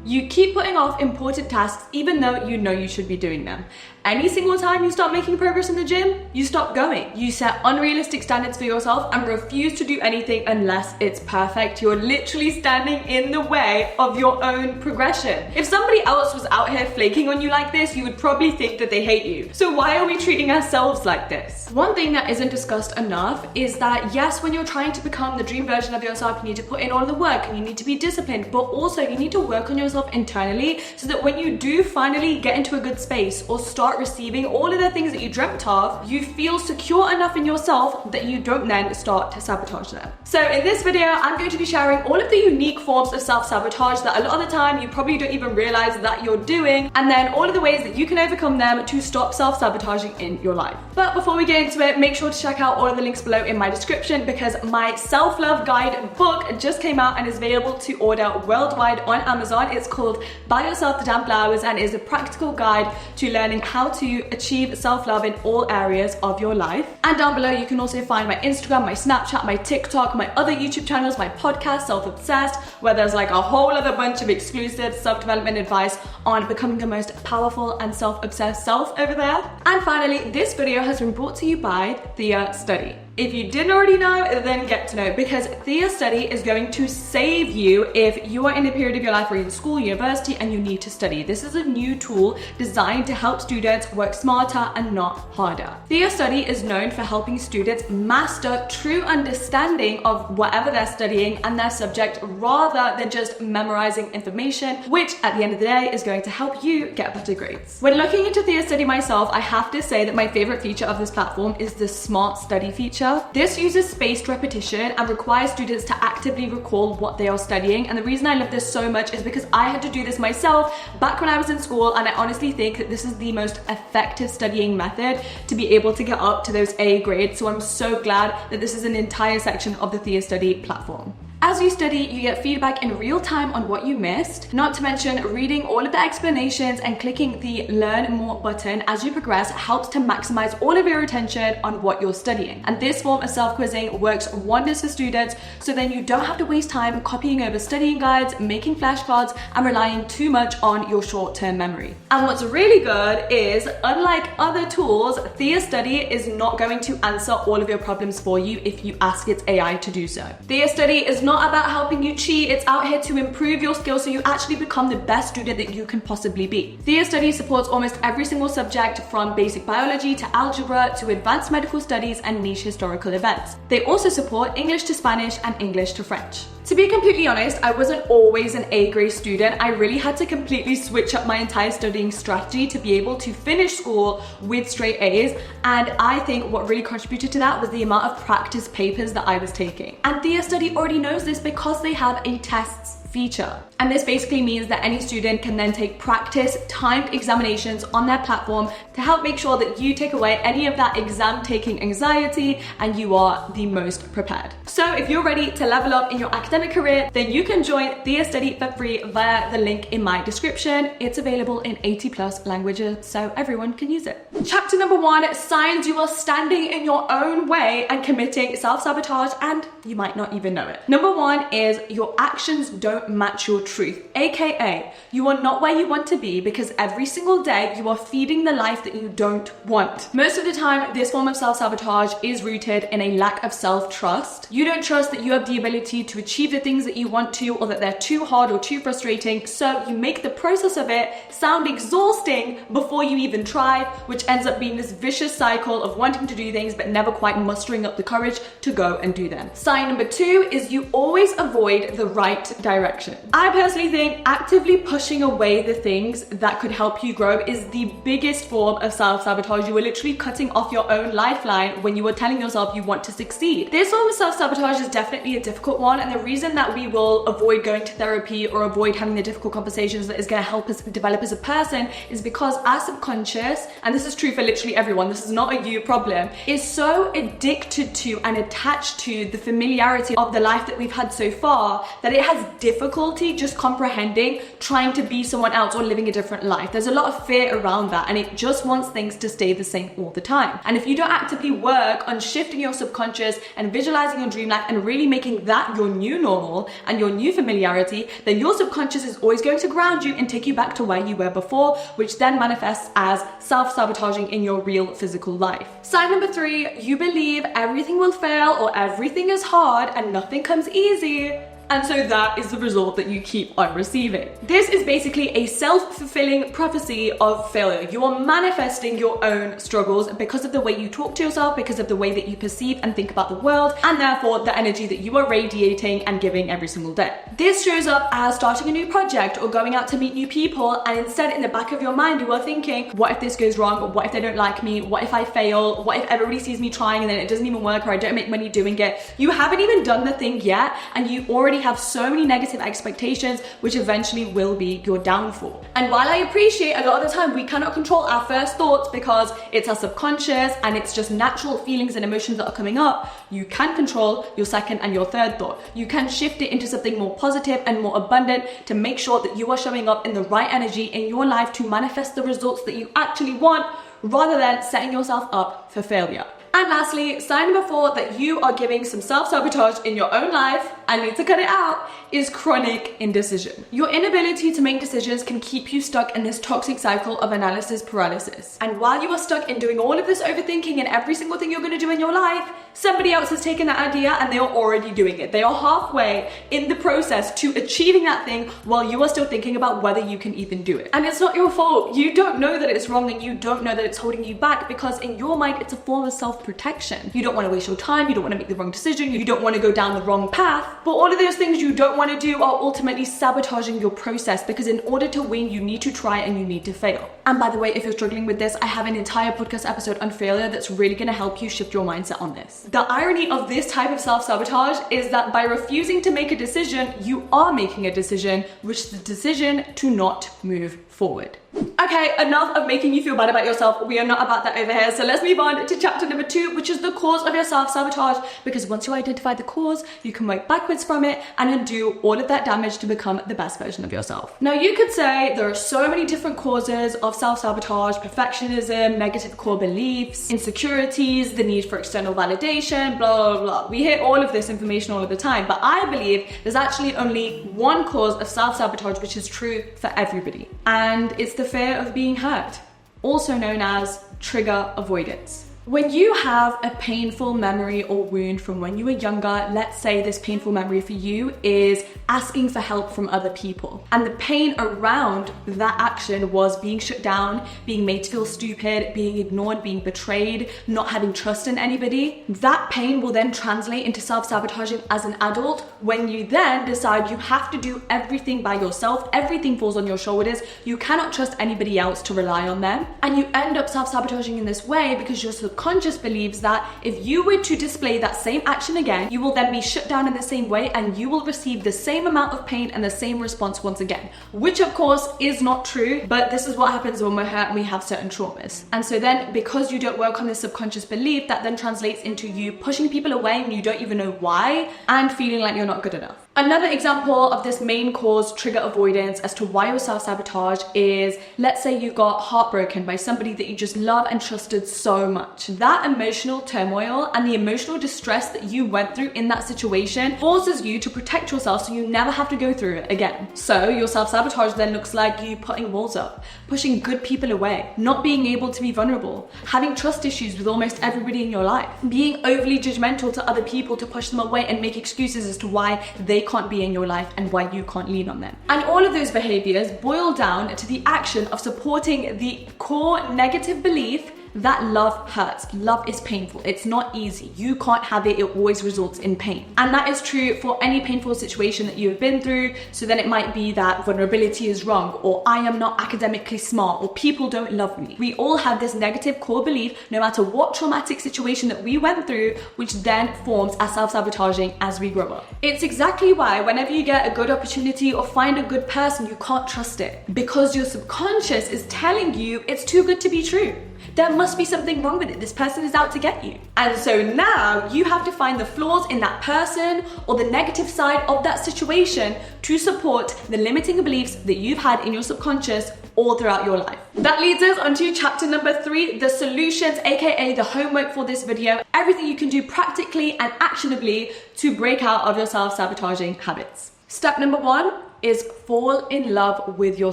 You keep putting off important tasks even though you know you should be doing them. Any single time you start making progress in the gym, you stop going. You set unrealistic standards for yourself and refuse to do anything unless it's perfect. You're literally standing in the way of your own progression. If somebody else was out here flaking on you like this, you would probably think that they hate you. So why are we treating ourselves like this? One thing that isn't discussed enough is that yes, when you're trying to become the dream version of yourself, you need to put in all of the work and you need to be disciplined, but also you need to work on yourself internally so that when you do finally get into a good space or start receiving all of the things that you dreamt of, you feel secure enough in yourself that you don't then start to sabotage them. So in this video, I'm going to be sharing all of the unique forms of self-sabotage that a lot of the time you probably don't even realize that you're doing, and then all of the ways that you can overcome them to stop self-sabotaging in your life. But before we get into it, make sure to check out all of the links below in my description because my self-love guide book just came out and is available to order worldwide on Amazon. It's called Buy Yourself the Damn Flowers and is a practical guide to learning how to achieve self-love in all areas of your life. And down below you can also find my Instagram, my Snapchat, my TikTok, my other YouTube channels, my podcast, Self-Obsessed, where there's like a whole other bunch of exclusive self-development advice on becoming the most powerful and self-obsessed self over there. And finally, this video has been brought to you by Thea Study. If you didn't already know, then get to know, because Thea Study is going to save you if you are in a period of your life where you're in school, university, and you need to study. This is a new tool designed to help students work smarter and not harder. Thea Study is known for helping students master true understanding of whatever they're studying and their subject rather than just memorizing information, which at the end of the day is going to help you get better grades. When looking into Thea Study myself, I have to say that my favorite feature of this platform is the Smart Study feature. This uses spaced repetition and requires students to actively recall what they are studying. And the reason I love this so much is because I had to do this myself back when I was in school, and I honestly think that this is the most effective studying method to be able to get up to those A grades. So I'm so glad that this is an entire section of the Thea Study platform. As you study, you get feedback in real time on what you missed, not to mention reading all of the explanations and clicking the Learn More button as you progress helps to maximize all of your attention on what you're studying. And this form of self-quizzing works wonders for students, so then you don't have to waste time copying over studying guides, making flashcards, and relying too much on your short-term memory. And what's really good is, unlike other tools, Thea Study is not going to answer all of your problems for you if you ask its AI to do so. Thea Study is not about helping you cheat, it's out here to improve your skills so you actually become the best student that you can possibly be. Thea Study supports almost every single subject from basic biology to algebra to advanced medical studies and niche historical events. They also support English to Spanish and English to French. To be completely honest, I wasn't always an A-grade student. I really had to completely switch up my entire studying strategy to be able to finish school with straight A's, and I think what really contributed to that was the amount of practice papers that I was taking. And Thea Study already knows this because they have a tests feature. And this basically means that any student can then take practice timed examinations on their platform to help make sure that you take away any of that exam taking anxiety and you are the most prepared. So if you're ready to level up in your academic career, then you can join Thea Study for free via the link in my description. It's available in 80+ languages, so everyone can use it. Chapter number 1, signs you are standing in your own way and committing self-sabotage, and you might not even know it. Number 1 is your actions don't match your truth, aka you are not where you want to be because every single day you are feeding the life that you don't want. Most of the time, this form of self-sabotage is rooted in a lack of self-trust. You don't trust that you have the ability to achieve the things that you want to, or that they're too hard or too frustrating, so you make the process of it sound exhausting before you even try, which ends up being this vicious cycle of wanting to do things but never quite mustering up the courage to go and do them. Sign number 2 is you always avoid the right direction. I personally think actively pushing away the things that could help you grow is the biggest form of self-sabotage. You are literally cutting off your own lifeline when you are telling yourself you want to succeed. This form of self-sabotage is definitely a difficult one, and the reason that we will avoid going to therapy or avoid having the difficult conversations that is going to help us develop as a person is because our subconscious, and this is true for literally everyone, this is not a you problem, is so addicted to and attached to the familiarity of the life that we've had so far that it has difficulty just just comprehending trying to be someone else or living a different life. There's a lot of fear around that, and it just wants things to stay the same all the time. And if you don't actively work on shifting your subconscious and visualizing your dream life and really making that your new normal and your new familiarity, then your subconscious is always going to ground you and take you back to where you were before, which then manifests as self-sabotaging in your real physical life. Sign number 3, you believe everything will fail or everything is hard and nothing comes easy. And so that is the result that you keep on receiving. This is basically a self-fulfilling prophecy of failure. You are manifesting your own struggles because of the way you talk to yourself, because of the way that you perceive and think about the world, and therefore the energy that you are radiating and giving every single day. This shows up as starting a new project or going out to meet new people, and instead in the back of your mind you are thinking, what if this goes wrong? What if they don't like me? What if I fail? What if everybody sees me trying and then it doesn't even work, or I don't make money doing it? You haven't even done the thing yet, and you already have so many negative expectations, which eventually will be your downfall. And while I appreciate a lot of the time we cannot control our first thoughts because it's our subconscious and it's just natural feelings and emotions that are coming up, you can control your second and your third thought. You can shift it into something more positive and more abundant to make sure that you are showing up in the right energy in your life to manifest the results that you actually want, rather than setting yourself up for failure. And lastly, sign number 4 that you are giving some self-sabotage in your own life and need to cut it out is chronic indecision. Your inability to make decisions can keep you stuck in this toxic cycle of analysis paralysis. And while you are stuck in doing all of this overthinking in every single thing you're going to do in your life, somebody else has taken that idea and they are already doing it. They are halfway in the process to achieving that thing while you are still thinking about whether you can even do it. And it's not your fault. You don't know that it's wrong and you don't know that it's holding you back, because in your mind it's a form of self-protection. You don't want to waste your time, you don't want to make the wrong decision, you don't want to go down the wrong path, but all of those things you don't want to do are ultimately sabotaging your process, because in order to win you need to try and you need to fail. And by the way, if you're struggling with this, I have an entire podcast episode on failure that's really going to help you shift your mindset on this. The irony of this type of self-sabotage is that by refusing to make a decision, you are making a decision, which is the decision to not move forward. Okay, enough of making you feel bad about yourself. We are not about that over here. So let's move on to chapter number 2, which is the cause of your self-sabotage. Because once you identify the cause, you can work backwards from it and undo all of that damage to become the best version of yourself. Now, you could say there are so many different causes of self-sabotage: perfectionism, negative core beliefs, insecurities, the need for external validation, blah, blah, blah. We hear all of this information all of the time, but I believe there's actually only one cause of self-sabotage which is true for everybody. And it's the fear of being hurt, also known as trigger avoidance. When you have a painful memory or wound from when you were younger, let's say this painful memory for you is asking for help from other people, and the pain around that action was being shut down, being made to feel stupid, being ignored, being betrayed, not having trust in anybody, that pain will then translate into self-sabotaging as an adult when you then decide you have to do everything by yourself, everything falls on your shoulders, you cannot trust anybody else to rely on them, and you end up self-sabotaging in this way because your subconscious believes that if you were to display that same action again, you will then be shut down in the same way and you will receive the same amount of pain and the same response once again, which of course is not true, but this is what happens when we're hurt and we have certain traumas. And so then, because you don't work on this subconscious belief, that then translates into you pushing people away and you don't even know why, and feeling like you're not good enough. Another example of this main cause, trigger avoidance, as to why you self-sabotage is, let's say you got heartbroken by somebody that you just love and trusted so much. That emotional turmoil and the emotional distress that you went through in that situation forces you to protect yourself so you never have to go through it again. So your self-sabotage then looks like you putting walls up, pushing good people away, not being able to be vulnerable, having trust issues with almost everybody in your life, being overly judgmental to other people to push them away and make excuses as to why they can't be in your life and why you can't lean on them. And all of those behaviors boil down to the action of supporting the core negative belief that love hurts. Love is painful. It's not easy. You can't have it. It always results in pain. And that is true for any painful situation that you've been through. So then it might be that vulnerability is wrong, or I am not academically smart, or people don't love me. We all have this negative core belief no matter what traumatic situation that we went through, which then forms as self-sabotaging as we grow up. It's exactly why whenever you get a good opportunity or find a good person, you can't trust it, because your subconscious is telling you it's too good to be true. there must be something wrong with it. This person is out to get you. And so now you have to find the flaws in that person or the negative side of that situation to support the limiting beliefs that you've had in your subconscious all throughout your life. That leads us onto chapter number 3, the solutions, aka the homework for this video. Everything you can do practically and actionably to break out of your self-sabotaging habits. Step number 1 is fall in love with your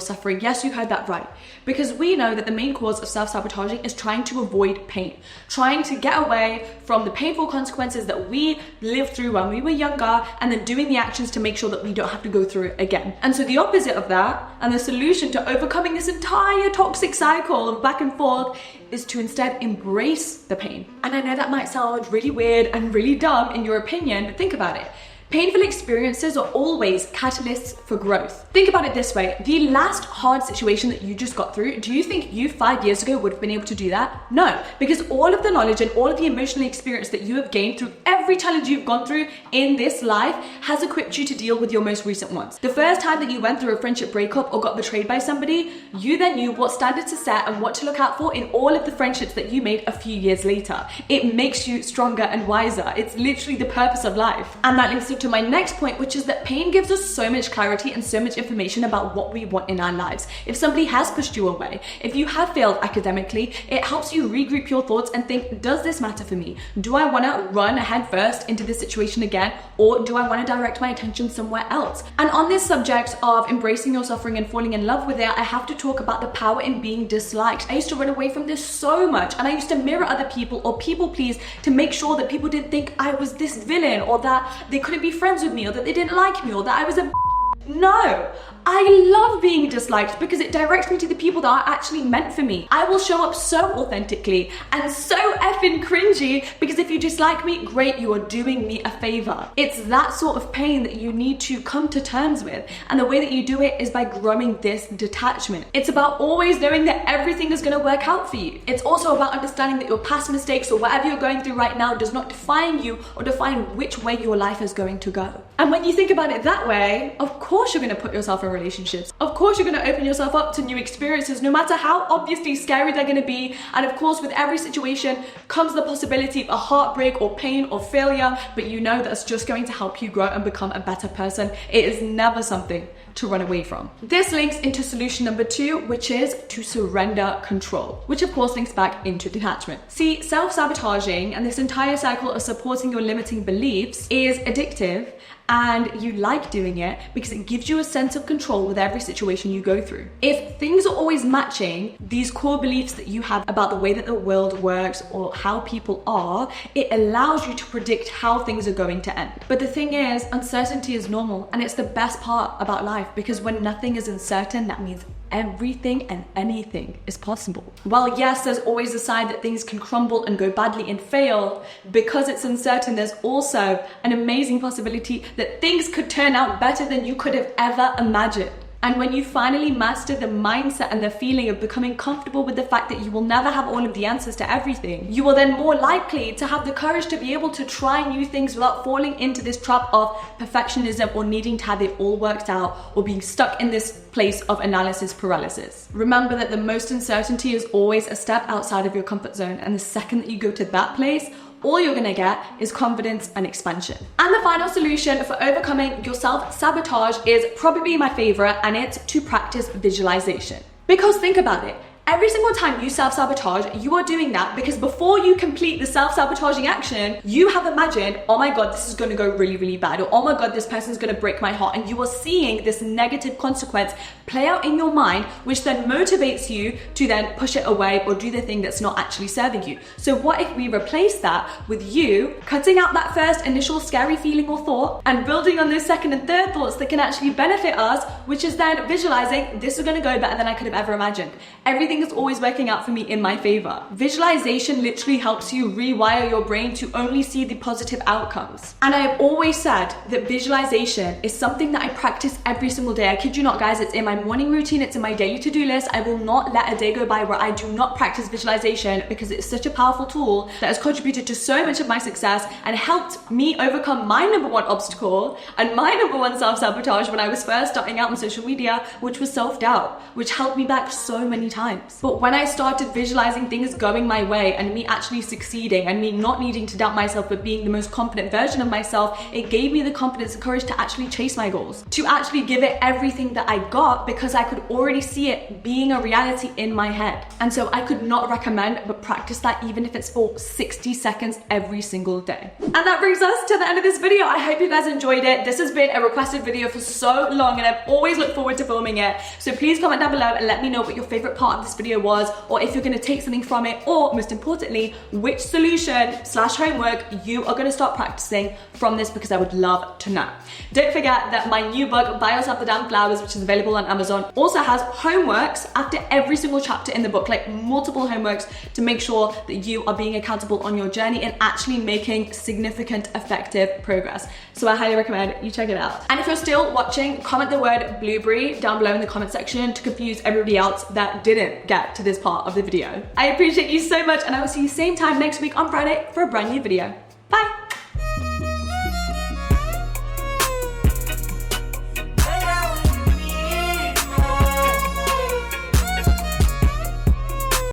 suffering. Yes, you heard that right. Because we know that the main cause of self-sabotaging is trying to avoid pain, trying to get away from the painful consequences that we lived through when we were younger, and then doing the actions to make sure that we don't have to go through it again. And so the opposite of that, and the solution to overcoming this entire toxic cycle of back and forth, is to instead embrace the pain. And I know that might sound really weird and really dumb in your opinion, but think about it. Painful experiences are always catalysts for growth. Think about it this way. The last hard situation that you just got through, do you think you 5 years ago would have been able to do that? No, because all of the knowledge and all of the emotional experience that you have gained through every challenge you've gone through in this life has equipped you to deal with your most recent ones. The first time that you went through a friendship breakup or got betrayed by somebody, you then knew what standards to set and what to look out for in all of the friendships that you made a few years later. It makes you stronger and wiser. It's literally the purpose of life. And that links to my next point, which is that pain gives us so much clarity and so much information about what we want in our lives. If somebody has pushed you away, if you have failed academically, it helps you regroup your thoughts and think, does this matter for me? Do I want to run head first into this situation again, or do I want to direct my attention somewhere else? And on this subject of embracing your suffering and falling in love with it, I have to talk about the power in being disliked. I used to run away from this so much, and I used to mirror other people or people please to make sure that people didn't think I was this villain, or that they couldn't be friends with me, or that they didn't like me, or that I was a no. I love being disliked because it directs me to the people that are actually meant for me. I will show up so authentically and so effing cringy because if you dislike me, great, you are doing me a favor. It's that sort of pain that you need to come to terms with, and the way that you do it is by growing this detachment. It's about always knowing that everything is going to work out for you. It's also about understanding that your past mistakes or whatever you're going through right now does not define you or define which way your life is going to go. And when you think about it that way, of course you're going to put yourself in relationships. Of course, you're going to open yourself up to new experiences, no matter how obviously scary they're going to be. And of course, with every situation comes the possibility of a heartbreak or pain or failure, but you know that's just going to help you grow and become a better person. It is never something to run away from. This links into solution number 2, which is to surrender control, which of course links back into detachment. See, self-sabotaging and this entire cycle of supporting your limiting beliefs is addictive, and you like doing it because it gives you a sense of control with every situation you go through. If things are always matching these core beliefs that you have about the way that the world works or how people are, it allows you to predict how things are going to end. But the thing is, uncertainty is normal, and it's the best part about life, because when nothing is uncertain, that means everything and anything is possible. While yes, there's always a side that things can crumble and go badly and fail, because it's uncertain, there's also an amazing possibility that things could turn out better than you could have ever imagined. And when you finally master the mindset and the feeling of becoming comfortable with the fact that you will never have all of the answers to everything, you will then more likely to have the courage to be able to try new things without falling into this trap of perfectionism or needing to have it all worked out or being stuck in this place of analysis paralysis. Remember that the most uncertainty is always a step outside of your comfort zone, and the second that you go to that place, all you're gonna get is confidence and expansion. And the final solution for overcoming your self-sabotage is probably my favorite, and it's to practice visualization. Because think about it, every single time you self-sabotage, you are doing that because before you complete the self-sabotaging action, you have imagined, oh my God, this is gonna go really, really bad, or oh my God, this person's gonna break my heart. And you are seeing this negative consequence play out in your mind, which then motivates you to then push it away or do the thing that's not actually serving you. So what if we replace that with you cutting out that first initial scary feeling or thought and building on those second and third thoughts that can actually benefit us, which is then visualizing, this is gonna go better than I could have ever imagined. Everything is always working out for me in my favor. Visualization literally helps you rewire your brain to only see the positive outcomes. And I have always said that visualization is something that I practice every single day. I kid you not, guys, it's in my morning routine, it's in my daily to-do list. I will not let a day go by where I do not practice visualization because it's such a powerful tool that has contributed to so much of my success and helped me overcome my number one obstacle and my number one self-sabotage when I was first starting out on social media, which was self-doubt, which held me back so many times. times. But when I started visualizing things going my way and me actually succeeding and me not needing to doubt myself but being the most confident version of myself, it gave me the confidence and courage to actually chase my goals, to actually give it everything that I got, because I could already see it being a reality in my head. And so I could not recommend but practice that, even if it's for 60 seconds every single day. And that brings us to the end of this video. I hope you guys enjoyed it. This has been a requested video for so long and I've always looked forward to filming it. So please comment down below and let me know what your favorite part of this video was, or if you're going to take something from it, or most importantly, which solution/homework you are going to start practicing from this, because I would love to know. Don't forget that my new book, Buy Yourself the Damn Flowers, which is available on Amazon, also has homeworks after every single chapter in the book, like multiple homeworks to make sure that you are being accountable on your journey and actually making significant, effective progress. So I highly recommend you check it out. And if you're still watching, comment the word blueberry down below in the comment section to confuse everybody else that didn't get to this part of the video. I appreciate you so much, and I will see you same time next week on Friday for a brand new video. Bye!